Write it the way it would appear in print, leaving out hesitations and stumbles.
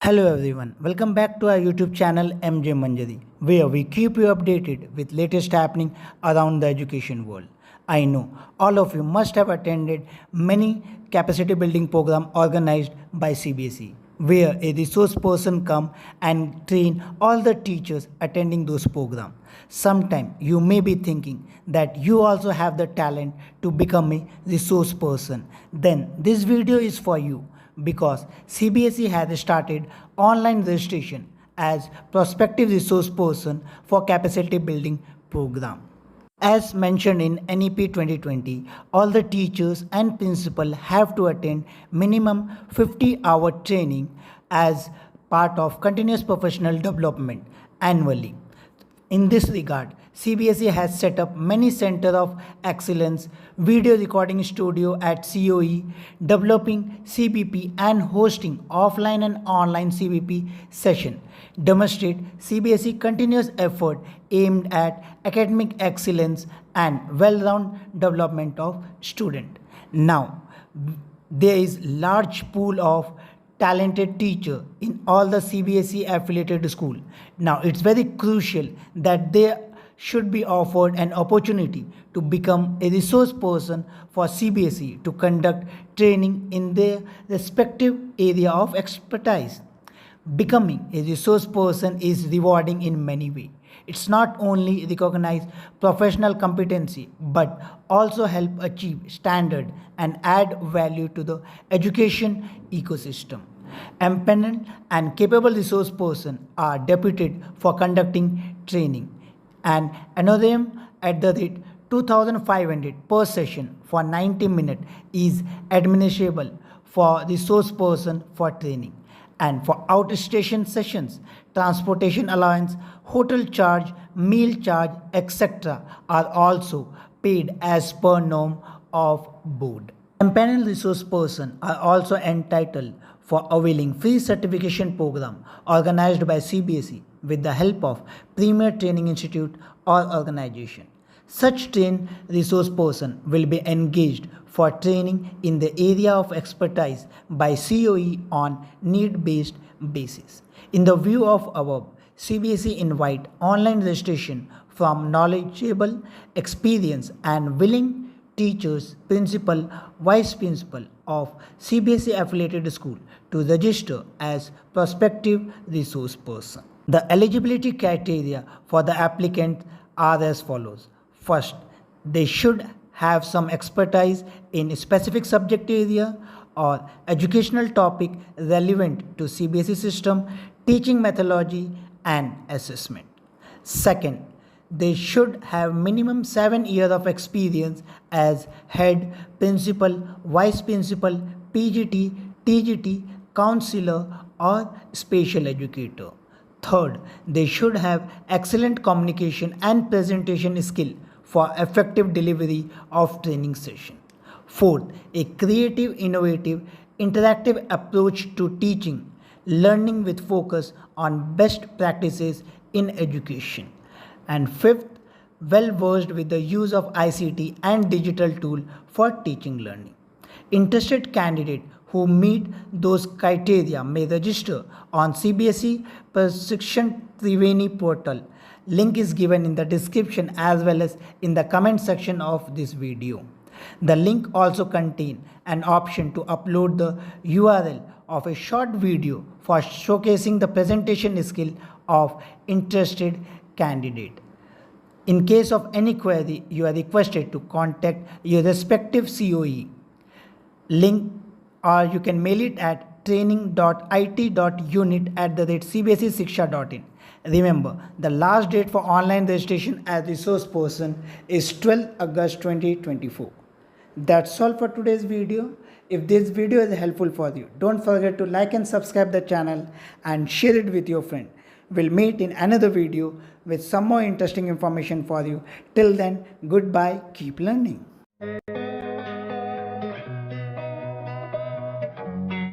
Hello everyone, welcome back to our YouTube channel MJ Manjari, where we keep you updated with latest happening around the education world. I know all of you must have attended many capacity building program organized by CBSE, where a resource person come and train all the teachers attending those programs. Sometime you may be thinking that you also have the talent to become a resource person. Then this video is for you because CBSE has started online registration as prospective resource person for capacity building program. As mentioned in NEP 2020, all the teachers and principal have to attend minimum 50-hour training as part of continuous professional development annually. In this regard, CBSE has set up many centers of excellence, video recording studio at COE, developing CBP and hosting offline and online CBP session. Demonstrate CBSE continuous effort aimed at academic excellence and well-rounded development of student. Now, there is large pool of talented teacher in all the CBSE affiliated school. Now it's very crucial that they should be offered an opportunity to become a resource person for CBSE to conduct training in their respective area of expertise. Becoming a resource person is rewarding in many ways. It's not only recognize professional competency but also help achieve standard and add value to the education ecosystem. Empaneled and capable resource persons are deputed for conducting training. An honorarium at the rate 2,500 per session for 90 minutes is administrable for resource person for training. And for outstation sessions, transportation allowance, hotel charge, meal charge, etc. are also paid as per norm of board. Empaneled resource persons are also entitled for availing free certification program organized by CBSE with the help of Premier Training Institute or organization. Such trained resource person will be engaged for training in the area of expertise by COE on need-based basis. In the view of above, CBSE invite online registration from knowledgeable, experienced and willing teachers, principal, vice principal of CBSE affiliated school to register as prospective resource person. The eligibility criteria for the applicant are as follows. First, they should have some expertise in a specific subject area or educational topic relevant to CBSE system, teaching methodology and assessment. Second, they should have minimum 7 years of experience as head, principal, vice principal, PGT, TGT, counselor or special educator. Third, they should have excellent communication and presentation skill for effective delivery of training session. Fourth, a creative, innovative, interactive approach to teaching, learning with focus on best practices in education. And fifth, well versed with the use of ICT and digital tool for teaching learning. Interested candidate who meet those criteria may register on CBSE Prashikshan Triveni portal. Link is given in the description as well as in the comment section of this video. The link also contains an option to upload the URL of a short video for showcasing the presentation skill of interested candidate. In case of any query, you are requested to contact your respective COE. Link or you can mail it at training.it.unit@cbsesiksha.in. Remember, the last date for online registration as resource person is 12 August 2024. That's all for today's video. If this video is helpful for you, don't forget to like and subscribe the channel and share it with your friend. We'll meet in another video with some more interesting information for you. Till then, goodbye, keep learning.